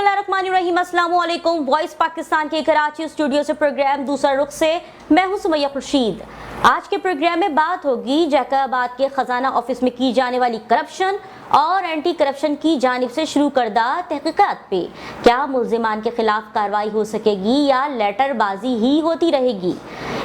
बिस्मिल्लाहिर्रहमानिर्रहीम, अस्सलाम वालेकुम। वॉइस पाकिस्तान के कराची स्टूडियो से प्रोग्राम दूसरा रुख से मैं हूं सुमैया खुर्शीद। आज के प्रोग्राम में बात होगी जैकबाबाद के खजाना ऑफिस में की जाने वाली करप्शन और एंटी करप्शन की जानिब से शुरू करदा तहकीकात पे। क्या मुल्जिमान के खिलाफ कार्रवाई हो सकेगी या लेटरबाजी ही होती रहेगी?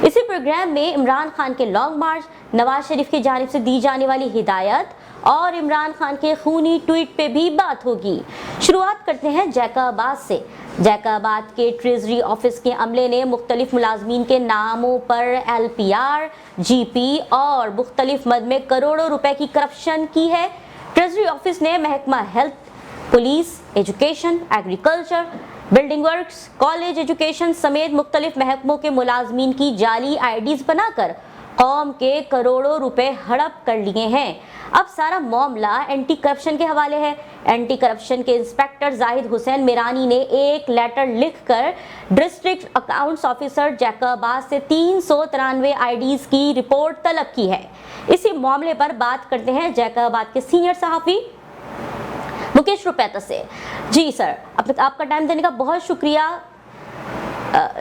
इसी प्रोग्राम में इमरान खान के लॉन्ग मार्च, नवाज शरीफ की जानिब से दी जाने वाली हिदायत और इमरान खान के खूनी ट्वीट पे भी बात होगी। शुरुआत करते हैं जैकबाबाद से। जैकबाबाद के ट्रेजरी ऑफिस के अमले ने मुख्तलिफ मुलाजमीन के नामों पर LPR, GP और मुख्तलिफ मद में करोड़ों रुपए की करप्शन की है। ट्रेजरी ऑफिस ने महकमा health, police, education, agriculture, building works, college education समेत मुख्तलिफ महकमों के मुलाजमीन की जाली IDs बनाकर कौम के करोड़ों रुपए हड़प कर लिए हैं। अब सारा मामला एंटी करप्शन के हवाले है। एंटी करप्शन के इंस्पेक्टर जाहिद हुसैन मिरानी ने एक लेटर लिखकर डिस्ट्रिक्ट अकाउंट्स ऑफिसर जैकबाबाद से 393 IDs की रिपोर्ट तलब की है। इसी मामले पर बात करते हैं जैकबाबाद के सीनियर सहाफी मुकेश रुपैता से। जी सर, आपका टाइम देने का बहुत शुक्रिया।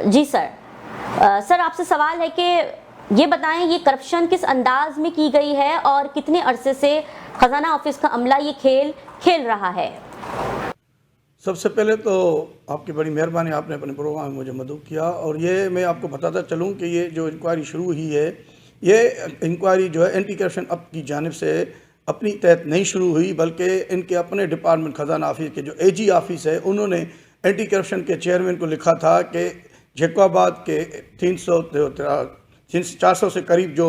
जी सर, आपसे सवाल है कि ये बताएं, ये करप्शन किस अंदाज में की गई है और कितने अरसे से खजाना ऑफिस का अमला ये खेल खेल रहा है? सबसे पहले तो आपकी बड़ी मेहरबानी, आपने अपने प्रोग्राम में मुझे मदद किया। और ये मैं आपको बताता चलूँ कि ये जो इंक्वायरी शुरू हुई है, ये इंक्वायरी जो है एंटी करप्शन अप की जानिब से अपनी तहत नहीं शुरू हुई, बल्कि इनके अपने डिपार्टमेंट खजाना ऑफिस के जो AG ऑफिस है, उन्होंने एंटी करप्शन के चेयरमैन को लिखा था कि जैकबाबाद के 400 से करीब जो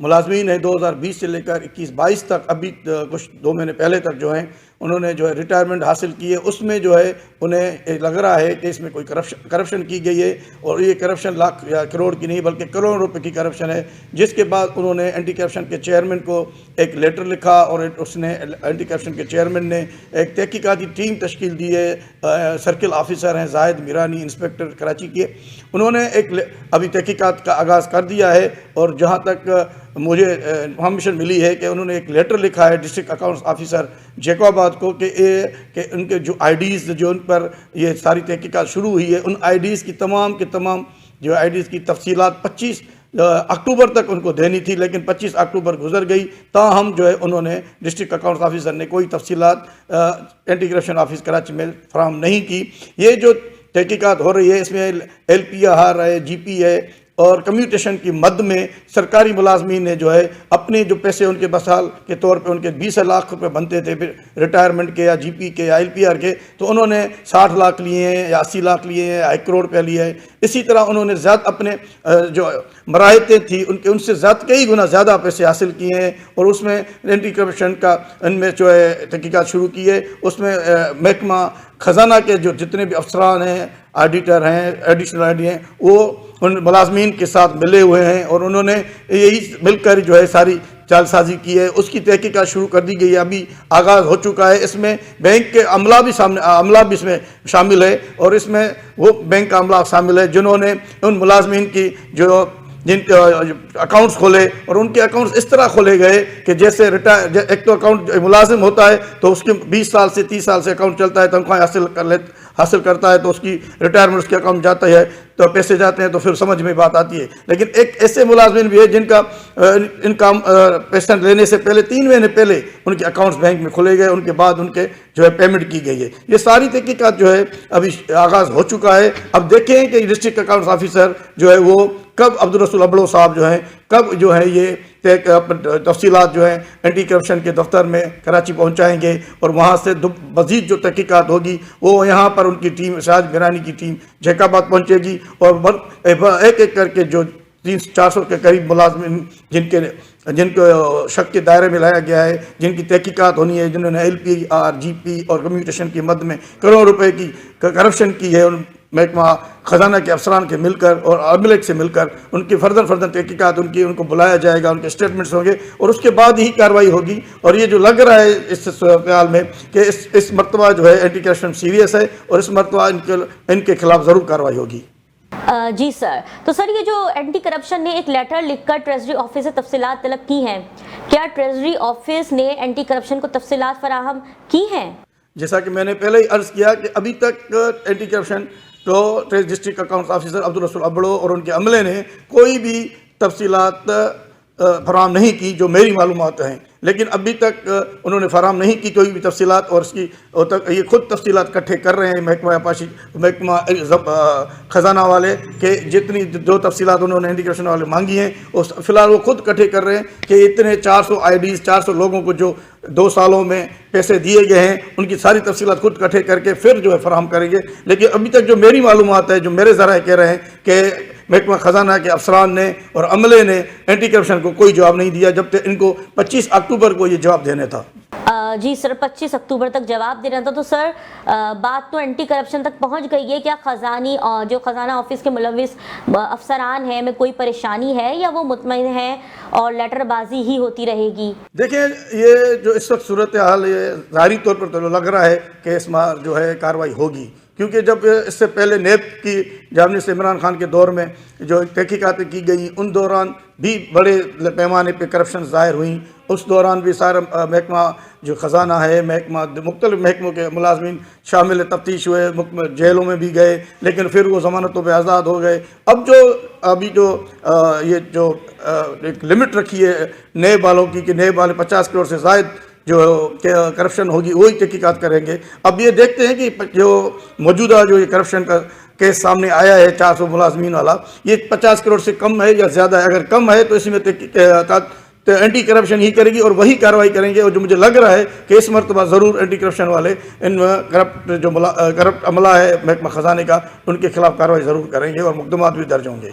मुलाजमीन हैं 2020 से लेकर 21-22 तक, अभी कुछ 2 महीने पहले तक जो हैं उन्होंने जो है रिटायरमेंट हासिल की है, उसमें जो है उन्हें लग रहा है कि इसमें कोई करप्शन की गई है। और ये करप्शन लाख या करोड़ की नहीं बल्कि करोड़ों रुपए की करप्शन है। जिसके बाद उन्होंने एंटी करप्शन के चेयरमैन को एक लेटर लिखा और उसने एंटी करप्शन के चेयरमैन ने एक तहकीकाती टीम तश्कील दी है। सर्किल ऑफिसर हैं जाहिद मिरानी, इंस्पेक्टर कराची के, उन्होंने एक अभी तहकीकात का आगाज़ कर दिया है। और जहाँ तक मुझे इन्फॉर्मेशन मिली है कि उन्होंने एक लेटर लिखा है डिस्ट्रिक्ट अकाउंट्स ऑफिसर जैकबाबाद को कि उनके जो IDs जो उन पर ये सारी तहकीकात शुरू हुई है, उन IDs की तमाम जो IDs की तफसीलात 25 अक्टूबर तक उनको देनी थी, लेकिन 25 अक्टूबर गुजर गई। ताहम जो है उन्होंने डिस्ट्रिक्ट अकाउंट्स ऑफिसर ने कोई तफसीलात एंटी करप्शन ऑफिस कराची में फराहम नहीं की। ये जो तहकीकात हो रही है, इसमें LPR है, GP है और कम्यूटेशन की मद में सरकारी मुलाजमीन ने जो है अपने जो पैसे उनके बसाल के तौर पे उनके 20 लाख रुपए बनते थे रिटायरमेंट के या GP के या LPR के, तो उन्होंने 60 लाख लिए हैं या 80 लाख लिए हैं या 1 करोड़ रुपया लिया है। इसी तरह उन्होंने ज़्यादा अपने जो मराहतें थी उनसे ज़्यादा कई गुना ज़्यादा पैसे हासिल किए हैं। और उसमें एंटी करप्शन का इनमें जो है तहकीकात शुरू की है। उसमें महकमा खजाना के जो जितने भी अफसरान हैं, ऑडिटर हैं, एडिशनल ऑडिटर हैं, वो उन मुलाजमीन के साथ मिले हुए हैं और उन्होंने यही मिलकर जो है सारी चालसाजी की है। उसकी तहकीकात शुरू कर दी गई है, अभी आगाज़ हो चुका है। इसमें बैंक के अमला भी इसमें शामिल है और इसमें वो बैंक का अमला शामिल है जिन्होंने उन मुलाजमीन की जिन अकाउंट्स खोले, और उनके अकाउंट्स इस तरह खोले गए कि जैसे एक तो अकाउंट मुलाजिम होता है तो उसके 20 साल से 30 साल से अकाउंट चलता है, तनख्वाह हासिल करता है, तो उसकी रिटायरमेंट उसके अकाउंट जाता है तो पैसे जाते हैं, तो फिर समझ में बात आती है। लेकिन एक ऐसे मुलाजमिन भी है जिनका इनका पेंशन लेने से पहले 3 महीने पहले उनके अकाउंट्स बैंक में खोले गए, उनके बाद उनके जो है पेमेंट की गई है। ये सारी तहकीकात जो है अभी आगाज़ हो चुका है। अब देखें कि डिस्ट्रिक्ट अकाउंट्स ऑफिसर जो है वो कब अब्दुल रसूल अबड़ो साहब जो हैं कब जो है ये तफसीलात जो हैं एंटी करप्शन के दफ्तर में कराची पहुंचाएंगे और वहाँ से मज़ीद जो तहकीकात होगी वो यहाँ पर उनकी टीम शाहिद मिरानी की टीम जैकबाबाद पहुंचेगी और एक एक करके जो 300-400 के करीब मुलाजमिन जिनको शक के दायरे में लाया गया है, जिनकी तहकीकात होनी है, जिन्होंने LPR, GP और कम्यूटेशन की मद में करोड़ों रुपए की करप्शन की है, उन महकमा खजाना के अफसरान के मिलकर और अमले से मिलकर उनकी फर्दर तहकीकात उनको बुलाया जाएगा, उनके स्टेटमेंट्स होंगे और उसके बाद ही कार्रवाई होगी। और ये जो लग रहा है इस सूरत में कि इस मरतबा जो है एंटी करप्शन सीरियस है और इस मरतबा इनके खिलाफ ज़रूर कार्रवाई होगी। जी सर, तो सर ये जो एंटी करप्शन ने एक लेटर लिखकर ट्रेजरी ऑफिस से तफसीलात तलब की हैं, क्या ट्रेजरी ऑफिस ने एंटी करप्शन को तफसीलात फराहम की हैं? जैसा कि मैंने पहले ही अर्ज़ किया कि अभी तक एंटी करप्शन तो डिस्ट्रिक्ट अकाउंट्स ऑफिसर अब्दुल रसूल अबड़ो और उनके अमले ने कोई भी तफसीलात फराहम नहीं की जो मेरी मालूमात हैं, लेकिन अभी तक उन्होंने फराहम नहीं की कोई भी तफसीलात, और इसकी ये खुद तफसीलात इकट्ठे कर रहे हैं महकमा आपाशी महकमा ख़जाना वाले के जितनी जो तफसीलात उन्होंने एंटी करप्शन वाले मांगी हैं उस फ़िलहाल वो खुद इकट्ठे कर रहे हैं कि इतने 400 IDs 400 लोगों को जो 2 सालों में पैसे दिए गए हैं उनकी सारी तफसीलात खुद इकट्ठे करके फिर जो है फराहम करेंगे। लेकिन अभी तक जो मेरी मालूमात है, जो मेरे ज़राए कह रहे हैं कि महकमा ख़जाना के अफसरान ने और अमले ने एंटी करप्शन को कोई जवाब नहीं दिया, जब तक इनको 25 अक्टूबर को ये जवाब देने था। जी सर, 25 अक्टूबर तक जवाब देना था, तो सर बात तो एंटी करप्शन तक पहुंच गई है। क्या खजानी और जो ख़जाना ऑफिस के मुलविस अफसरान हैं में कोई परेशानी है या वो मुतमईन हैं और लेटरबाजी ही होती रहेगी? देखिए, ये जो इस वक्त सूरत हाल ये ज़ाहिरी तौर पर तो लग रहा है कि इसमें जो है कार्रवाई होगी, क्योंकि जब इससे पहले नेब की जानिब से इमरान खान के दौर में जो तहकीकातें की गई उन दौरान भी बड़े पैमाने पे करप्शन ज़ाहिर हुई। उस दौरान भी सारा महकमा जो ख़जाना है, महकमा मुख्तलिफ़ महकमों के मुलाजमीन शामिल तफ्तीश हुए, जेलों में भी गए, लेकिन फिर वो ज़मानतों पे आज़ाद हो गए। अब जो अभी जो ये जो एक लिमिट रखी है नेब वालों की कि नेब वाले 50 करोड़ से ज़ायद जो करप्शन होगी वही तहकीकात करेंगे। अब ये देखते हैं कि जो मौजूदा जो ये करप्शन का केस सामने आया है 400 मुलाजमीन वाला, ये 50 करोड़ से कम है या ज़्यादा है। अगर कम है तो इसमें तो एंटी करप्शन ही करेगी और वही कार्रवाई करेंगे, और जो मुझे लग रहा है कि इस मरतबा ज़रूर एंटी करप्शन वाले इन करप्ट अमला है महकमा ख़जाने का उनके खिलाफ कार्रवाई ज़रूर करेंगे और मुकदमात भी दर्ज होंगे।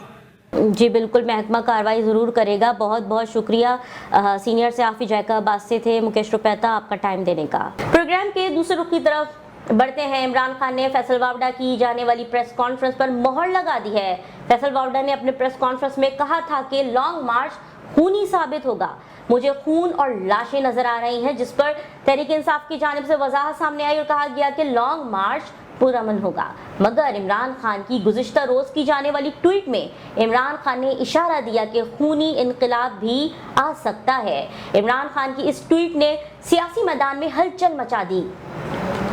जी बिल्कुल, महकमा कार्रवाई ज़रूर करेगा। बहुत बहुत शुक्रिया। सीनियर सहाफ़ी जायका अब्बास से थे मुकेश रुपैता आपका टाइम देने का। प्रोग्राम के दूसरे रुख की तरफ बढ़ते हैं। इमरान खान ने फैसल वावडा की जाने वाली प्रेस कॉन्फ्रेंस पर मोहर लगा दी है। फैसल वावडा ने अपने प्रेस कॉन्फ्रेंस में कहा था कि लॉन्ग मार्च खूनी साबित होगा। मुझे खून और लाशें नजर आ रही हैं, जिस पर तहरीक इंसाफ की जानिब से वजाहत सामने आई और कहा गया कि लॉन्ग मार्च पुरअमन होगा। मगर इमरान खान की गुज़िश्ता रोज़ की जाने वाली ट्वीट में इमरान खान ने इशारा दिया कि खूनी इनकलाब भी आ सकता है। इमरान खान की इस ट्वीट ने सियासी मैदान में हलचल मचा दी।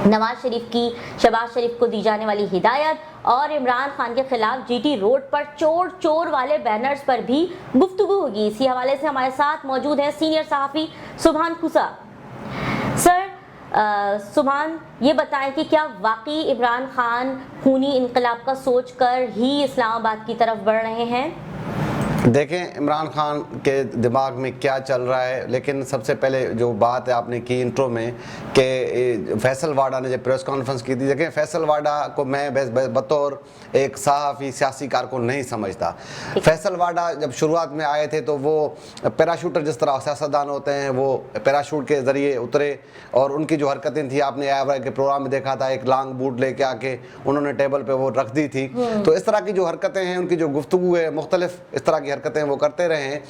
नवाज शरीफ की शहबाज शरीफ को दी जाने वाली हिदायत और इमरान खान के खिलाफ GT रोड पर चोर चोर वाले बैनर्स पर भी गुफ्तगू होगी। इसी हवाले से हमारे साथ मौजूद है सीनियर सहाफ़ी सुभान खुसा। सर सुभान, ये बताएं कि क्या वाकई इमरान खान खूनी इनकलाब का सोचकर ही इस्लामाबाद की तरफ बढ़ रहे हैं? देखें इमरान खान के दिमाग में क्या चल रहा है, लेकिन सबसे पहले जो बात है आपने की इंट्रो में कि फैसल वाडा ने जब प्रेस कॉन्फ्रेंस की थी, देखें फैसल वाडा को मैं बतौर एक सहाफ़ी सियासी कारकुन नहीं समझता। फैसल वाडा जब शुरुआत में आए थे तो वो पैराशूटर जिस तरह सियासतदान होते हैं वो पैराशूट के ज़रिए उतरे और उनकी जो हरकतें थी आपने आया के प्रोग्राम में देखा था, एक लॉन्ग बूट लेके आके उन्होंने टेबल पे वो रख दी थी। तो इस तरह की जो हरकतें हैं, उनकी जो गुफ्तगू है, मुख्तलिफ इस तरह की हरकतें वो करते रहे हैं।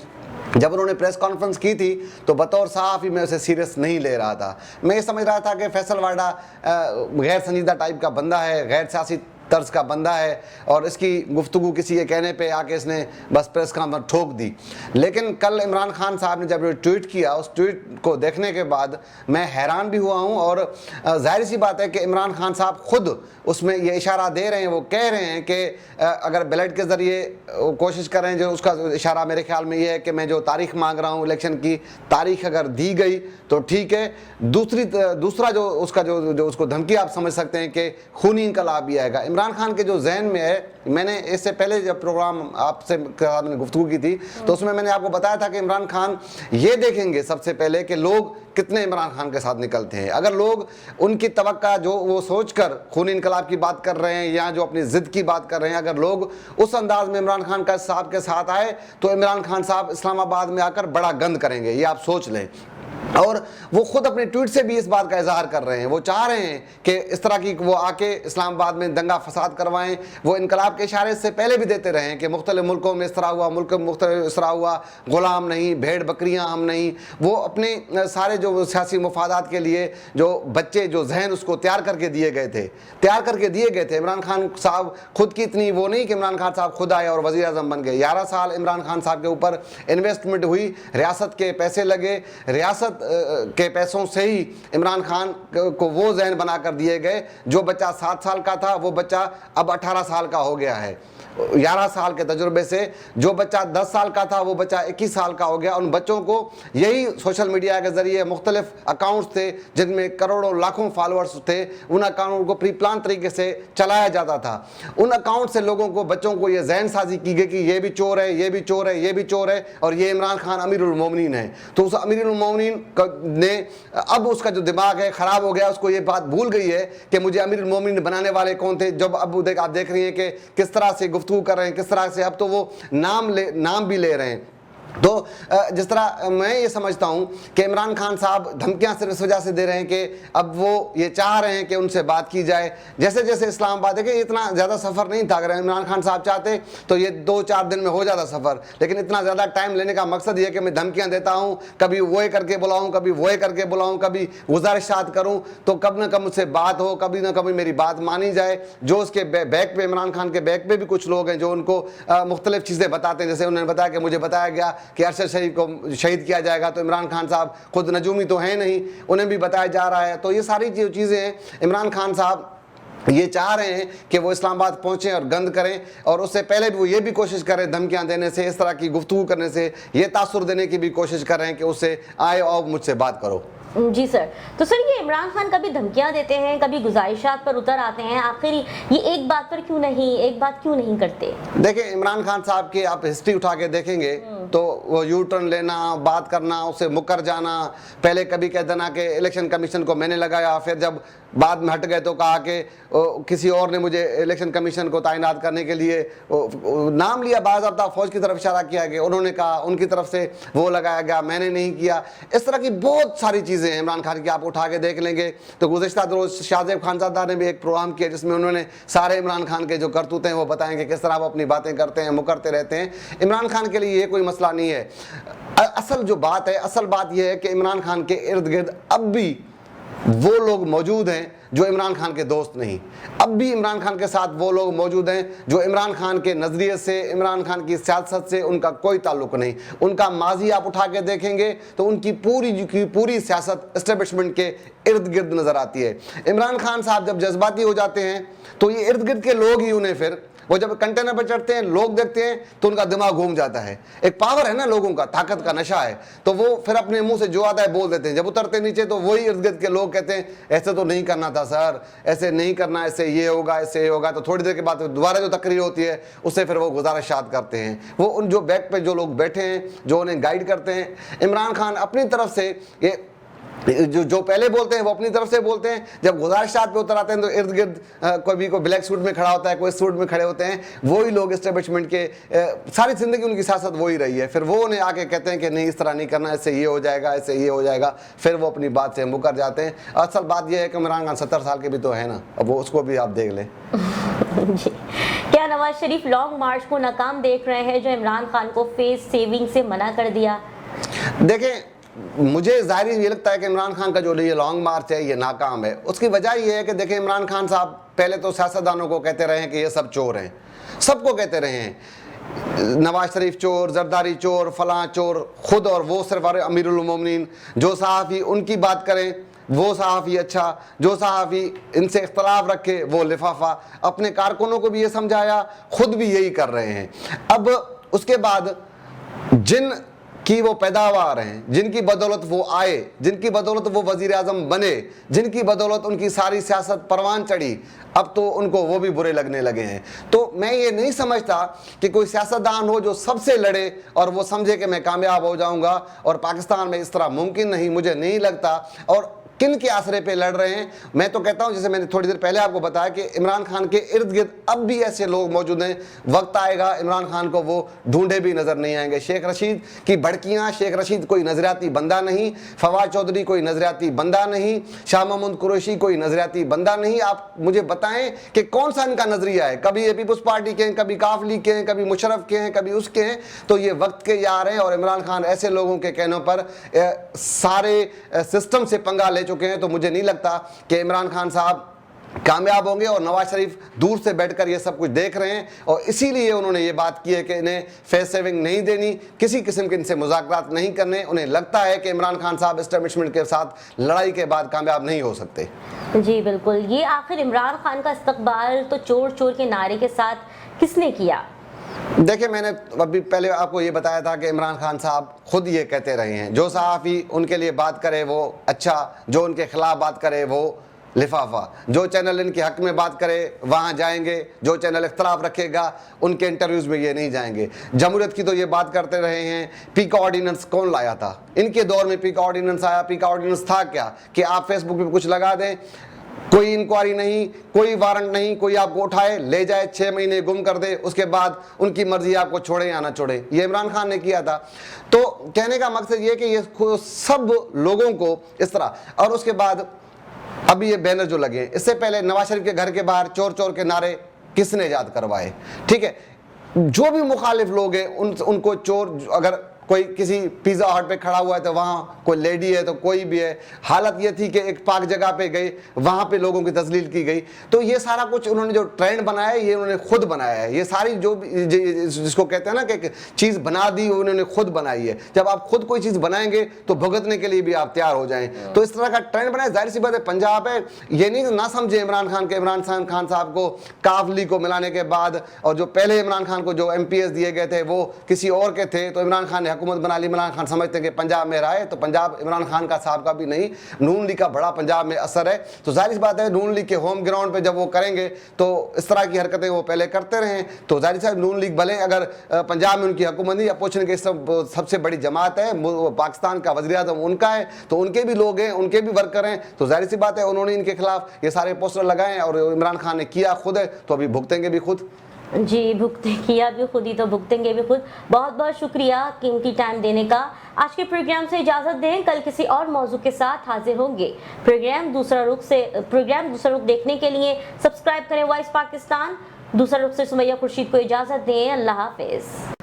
जब उन्होंने प्रेस कॉन्फ्रेंस की थी तो बतौर सहाफ़ी मैं उसे सीरियस नहीं ले रहा था। मैं ये समझ रहा था कि फैसल वाडा गैर संजीदा टाइप का बंदा है, गैर सियासी तर्ज का बंदा है और इसकी गुफ्तगू किसी के कहने पे आके इसने बस प्रेस कॉन्फ्रेंस ठोक दी। लेकिन कल इमरान खान साहब ने जब ट्वीट किया, उस ट्वीट को देखने के बाद मैं हैरान भी हुआ हूँ। और जाहिर सी बात है कि इमरान खान साहब खुद उसमें ये इशारा दे रहे हैं, वो कह रहे हैं कि अगर बैलेट के ज़रिए कोशिश करें, जो उसका इशारा मेरे ख्याल में ये है कि मैं जो तारीख मांग रहा हूँ इलेक्शन की तारीख अगर दी गई तो ठीक है। दूसरा जो उसका जो उसको धमकी आप समझ सकते हैं कि खूनी इनकलाब भी आएगा। इमरान खान के जो जहन में है, मैंने इससे पहले जब प्रोग्राम आपसे मैंने गुफ्तगू की थी तो उसमें मैंने आपको बताया था कि इमरान खान ये देखेंगे सबसे पहले कि लोग कितने इमरान खान के साथ निकलते हैं। अगर लोग उनकी तवक्का जो वो सोचकर खूनी इनकलाब की बात कर रहे हैं या जो अपनी ज़िद की बात कर रहे हैं, अगर लोग उस अंदाज में इमरान खान का साहब के साथ आए तो इमरान खान साहब इस्लामाबाद में आकर बड़ा गंद करेंगे, ये आप सोच लें। और वो खुद अपने ट्वीट से भी इस बात का इजहार कर रहे हैं। वो चाह रहे हैं कि इस तरह की वो आके इस्लामाबाद में दंगा फसाद करवाएं। वो इनकलाब के इशारे से पहले भी देते रहे हैं कि मुख्तलिफ मुल्कों में इस तरह हुआ, मुल्क में मुख्तलिफ इस तरह हुआ, गुलाम नहीं, भेड़ बकरियां हम नहीं। वो अपने सारे जो सियासी मुफादात के लिए जो बच्चे जो जहन उसको तैयार करके दिए गए थे। इमरान खान साहब खुद की इतनी वो नहीं कि इमरान खान साहब खुद आए और वज़ीर आज़म बन गए। 11 साल इमरान खान साहब के ऊपर इन्वेस्टमेंट हुई, रियासत के पैसे लगे, रियासत ریاست کے پیسوں سے ہی عمران خان کو وہ ذہن بنا کر دیے گئے، جو بچہ 7 سال کا تھا وہ بچہ اب 18 سال کا ہو گیا ہے، 11 سال کے تجربے سے جو بچہ 10 سال کا تھا وہ بچہ 21 سال کا ہو گیا۔ ان بچوں کو یہی سوشل میڈیا کے ذریعے مختلف اکاؤنٹس تھے جن میں کروڑوں لاکھوں فالوورز تھے، ان اکاؤنٹ کو پری پلان طریقے سے چلایا جاتا تھا۔ ان اکاؤنٹ سے لوگوں کو، بچوں کو یہ ذہن سازی کی گئی کہ یہ بھی چور ہے، یہ بھی چور ہے، یہ بھی چور ہے، اور یہ عمران خان امیر المومنین ہے۔ تو اس امیر المومنین نے اب اس کا جو دماغ ہے خراب ہو گیا، اس کو یہ بات بھول گئی ہے کہ مجھے امیر المومنین بنانے والے کون تھے۔ جب اب آپ دیکھ رہی ہیں کہ کس طرح سے گفتگو کر رہے ہیں، کس طرح سے اب تو وہ نام بھی لے رہے ہیں۔ تو جس طرح میں یہ سمجھتا ہوں کہ عمران خان صاحب دھمکیاں صرف اس وجہ سے دے رہے ہیں کہ اب وہ یہ چاہ رہے ہیں کہ ان سے بات کی جائے۔ جیسے جیسے اسلام آباد ہے کہ اتنا زیادہ سفر نہیں تھا، اگر عمران خان صاحب چاہتے تو یہ 2-4 دن میں ہو جاتا سفر، لیکن اتنا زیادہ ٹائم لینے کا مقصد یہ ہے کہ میں دھمکیاں دیتا ہوں، کبھی وہ کر کے بلاؤں، کبھی وہ کر کے بلاؤں، کبھی گزارشات کروں تو کب نہ کب مجھ سے بات ہو، کبھی نہ کبھی میری بات مانی جائے۔ جو اس کے بیک پہ، عمران خان کے بیک پہ بھی کچھ لوگ ہیں جو ان کو مختلف چیزیں بتاتے ہیں، جیسے انہوں نے بتایا کہ مجھے بتایا گیا کہ ارشد شریف کو شہید کیا جائے گا، تو عمران خان صاحب خود نجومی تو ہیں نہیں، انہیں بھی بتایا جا رہا ہے۔ تو یہ ساری چیزیں ہیں، عمران خان صاحب یہ چاہ رہے ہیں کہ وہ اسلام آباد پہنچیں اور گند کریں، اور اس سے پہلے بھی وہ یہ بھی کوشش کریں دھمکیاں دینے سے، اس طرح کی گفتگو کرنے سے یہ تاثر دینے کی بھی کوشش کر رہے ہیں کہ اس سے آئے اور مجھ سے بات کرو۔ جی سر، تو سر یہ عمران خان کبھی دھمکیاں دیتے ہیں، کبھی گزارشات پر اتر آتے ہیں، آخر یہ ایک بات کیوں نہیں کرتے؟ دیکھیں عمران خان صاحب کی آپ ہسٹری اٹھا کے دیکھیں گے تو وہ یو ٹرن لینا، بات کرنا، اسے مکر جانا، پہلے کبھی کہہ دینا کہ الیکشن کمیشن کو میں نے لگایا، پھر جب بعد میں ہٹ گئے تو کہا کہ کسی اور نے مجھے الیکشن کمیشن کو تعینات کرنے کے لیے نام لیا، باضابطہ فوج کی طرف اشارہ کیا کہ انہوں نے کہا، ان کی طرف سے وہ لگایا گیا، میں نے نہیں کیا۔ اس طرح کی بہت ساری چیزیں ہیں عمران خان کی، آپ اٹھا کے دیکھ لیں گے تو گزشتہ روز شاہ زیب خانزادہ نے بھی ایک پروگرام کیا جس میں انہوں نے سارے عمران خان کے جو کرتوت ہیں وہ بتائیں کہ کس طرح وہ اپنی باتیں کرتے ہیں، مکرتے رہتے ہیں۔ عمران خان کے لیے یہ کوئی مسئلہ نہیں ہے۔ اصل جو بات ہے، اصل بات یہ ہے کہ عمران خان کے ارد گرد اب بھی وہ لوگ موجود ہیں جو عمران خان کے دوست نہیں، اب بھی عمران خان کے ساتھ وہ لوگ موجود ہیں جو عمران خان کے نظریے سے، عمران خان کی سیاست سے ان کا کوئی تعلق نہیں۔ ان کا ماضی آپ اٹھا کے دیکھیں گے تو ان کی پوری سیاست اسٹیبلشمنٹ کے ارد گرد نظر آتی ہے۔ عمران خان صاحب جب جذباتی ہو جاتے ہیں تو یہ ارد گرد کے لوگ ہی انہیں، پھر وہ جب کنٹینر پہ چڑھتے ہیں، لوگ دیکھتے ہیں تو ان کا دماغ گھوم جاتا ہے۔ ایک پاور ہے نا لوگوں کا، طاقت کا نشہ ہے، تو وہ پھر اپنے منہ سے جو آتا ہے بول دیتے ہیں۔ جب اترتے نیچے تو وہی ارد گرد کے لوگ کہتے ہیں ایسے تو نہیں کرنا تھا سر، ایسے نہیں کرنا، ایسے یہ ہوگا، ایسے یہ ہوگا۔ تو تھوڑی دیر کے بعد دوبارہ جو تقریر ہوتی ہے اس سے پھر وہ گزارشات کرتے ہیں۔ وہ ان جو بیک پہ جو لوگ بیٹھے ہیں، جو انہیں گائیڈ کرتے ہیں، عمران خان اپنی طرف سے یہ جو پہلے بولتے ہیں وہ اپنی طرف سے بولتے ہیں، جب گزارشات پہ اتر آتے ہیں تو ارد گرد کوئی بلیک سوٹ میں کھڑا ہوتا ہے، کوئی سوٹ میں کھڑے ہوتے ہیں، وہی لوگ اسٹیبلشمنٹ کے، ساری زندگی ان کی سیاست وہی رہی ہے۔ پھر وہ انہیں آ کے کہتے ہیں کہ نہیں اس طرح نہیں کرنا، ایسے یہ ہو جائے گا، ایسے یہ ہو جائے گا، پھر وہ اپنی بات سے مکر جاتے ہیں۔ اصل بات یہ ہے کہ عمران خان 70 سال کے بھی تو ہے نا، اب وہ اس کو بھی آپ دیکھ لیں۔ جی، کیا نواز شریف لانگ مارچ کو ناکام دیکھ رہے ہیں جو عمران خان کو فیس سیونگ سے منع کر دیا؟ دیکھیں مجھے ظاہر یہ لگتا ہے کہ عمران خان کا جو یہ لانگ مارچ ہے یہ ناکام ہے۔ اس کی وجہ یہ ہے کہ دیکھیں عمران خان صاحب پہلے تو سیاستدانوں کو کہتے رہے ہیں کہ یہ سب چور ہیں، سب کو کہتے رہے ہیں، نواز شریف چور، زرداری چور، فلاں چور، خود اور وہ صرف امیر المومنین، جو صحافی ان کی بات کریں وہ صحافی اچھا، جو صحافی ان سے اختلاف رکھے وہ لفافہ۔ اپنے کارکنوں کو بھی یہ سمجھایا، خود بھی یہی کر رہے ہیں۔ اب اس کے بعد جن کی وہ پیداوار ہیں، جن کی بدولت وہ آئے، جن کی بدولت وہ وزیر اعظم بنے، جن کی بدولت ان کی ساری سیاست پروان چڑھی، اب تو ان کو وہ بھی برے لگنے لگے ہیں۔ تو میں یہ نہیں سمجھتا کہ کوئی سیاستدان ہو جو سب سے لڑے اور وہ سمجھے کہ میں کامیاب ہو جاؤں گا، اور پاکستان میں اس طرح ممکن نہیں، مجھے نہیں لگتا۔ اور کن کے آسرے پہ لڑ رہے ہیں؟ میں تو کہتا ہوں، جیسے میں نے تھوڑی دیر پہلے آپ کو بتایا کہ عمران خان کے ارد گرد اب بھی ایسے لوگ موجود ہیں، وقت آئے گا عمران خان کو وہ ڈھونڈے بھی نظر نہیں آئیں گے۔ شیخ رشید کی بھڑکیاں، شیخ رشید کوئی نظریاتی بندہ نہیں، فواد چودھری کوئی نظریاتی بندہ نہیں، شاہ محمود قریشی کوئی نظریاتی بندہ نہیں۔ آپ مجھے بتائیں کہ کون سا ان کا نظریہ ہے؟ کبھی اے پیپلز پارٹی کے ہیں، کبھی کاف لیگ کے ہیں، کبھی مشرف کے ہیں، کبھی اس کے ہیں۔ تو یہ وقت کے یار ہیں، اور عمران خان ایسے لوگوں کے کہنوں پر سارے سسٹم سے پنگا لے چکے ہیں۔ تو مجھے نہیں لگتا کہ عمران خان صاحب कामयाब होंगे। और नवाज शरीफ दूर से बैठकर ये सब कुछ देख रहे हैं और इसीलिए उन्होंने ये बात की है कि इन्हें फेस सेविंग नहीं देनी, किसी किस्म के इनसे मुज़ाकरात नहीं करने। उन्हें लगता है कि इमरान खान साहब एस्टेब्लिशमेंट के साथ लड़ाई के बाद कामयाब नहीं हो सकते। जी बिल्कुल। ये आखिर इमरान खान का इस्तकबाल तो चोर चोर के नारे के साथ किसने किया? देखिए, मैंने अभी पहले आपको ये बताया था कि इमरान खान साहब खुद ये कहते रहे हैं, जो सहाफ़ी उनके लिए बात करे वो अच्छा, जो उनके खिलाफ बात करे वो लिफाफा, जो चैनल इनके हक में बात करे वहाँ जाएंगे, जो चैनल इख्तलाफ रखेगा उनके इंटरव्यूज़ में ये नहीं जाएंगे। जमहूरियत की तो ये बात करते रहे हैं। पीका ऑर्डिनेंस कौन लाया था? इनके दौर में पीका ऑर्डिनेंस आया। पीका ऑर्डिनेंस था क्या कि आप फेसबुक पे कुछ लगा दें, कोई इंक्वायरी नहीं, कोई वारंट नहीं, कोई आपको उठाए ले जाए 6 महीने गुम कर दे, उसके बाद उनकी मर्जी आपको छोड़े या ना छोड़े। ये इमरान खान ने किया था। तो कहने का मकसद ये कि ये सब लोगों को इस तरह, और उसके बाद अभी ये बैनर जो लगे, इससे पहले नवाज शरीफ के घर के बाहर चोर चोर के नारे किसने याद करवाए? ठीक है, जो भी मुखालिफ लोग हैं उनको चोर, अगर कोई किसी पिज़्ज़ा हट पे खड़ा हुआ है तो वहाँ कोई लेडी है तो कोई भी है। हालत ये थी कि एक पाक जगह पे गए, वहाँ पे लोगों की तजलील की गई। तो ये सारा कुछ उन्होंने जो ट्रेंड बनाया है ये उन्होंने खुद बनाया है। ये सारी जो जिसको कहते हैं ना कि चीज़ बना दी उन्होंने खुद बनाई है। जब आप खुद कोई चीज़ बनाएंगे तो भुगतने के लिए भी आप तैयार हो जाएं। तो इस तरह का ट्रेंड बनाया। जाहिर सी बात है पंजाब है, ये नहीं ना समझे इमरान खान साहब को काफ लीग को मिलाने के बाद, और जो पहले इमरान खान को जो MPS दिए गए थे वो किसी और के थे, तो इमरान खान ने हुकूमत बना ली। इमरान खान समझते हैं कि पंजाब में राय, तो पंजाब इमरान खान का साहब का भी नहीं, नून लीग का बड़ा पंजाब में असर है। तो जाहिर सी बात है नून लीग के होम ग्राउंड पे जब वो करेंगे तो इस तरह की हरकतें वो पहले करते रहे। तो जाहिर सी नून लीग भले अगर पंजाब में उनकी हुकूमत नहीं, अपोजिशन की सबसे बड़ी जमात है, पाकिस्तान का वज़ीर आज़म उनका है, तो उनके भी लोग हैं, उनके भी वर्कर हैं। तो जाहिर सी बात है उन्होंने इनके खिलाफ ये सारे पोस्टर लगाए और इमरान खान ने किया खुद है, तो अभी भुगतेंगे भी खुद। जी, किया भी खुद ही तो भुगतेंगे भी खुद। बहुत बहुत शुक्रिया कीमती टाइम देने का। आज के प्रोग्राम से इजाज़त दें, कल किसी और मौजू के साथ हाजिर होंगे। प्रोग्राम दूसरा रुख देखने के लिए सब्सक्राइब करें वॉइस पाकिस्तान। दूसरा रुख से सुमैया खुर्शीद को इजाज़त दें। अल्लाह हाफिज़।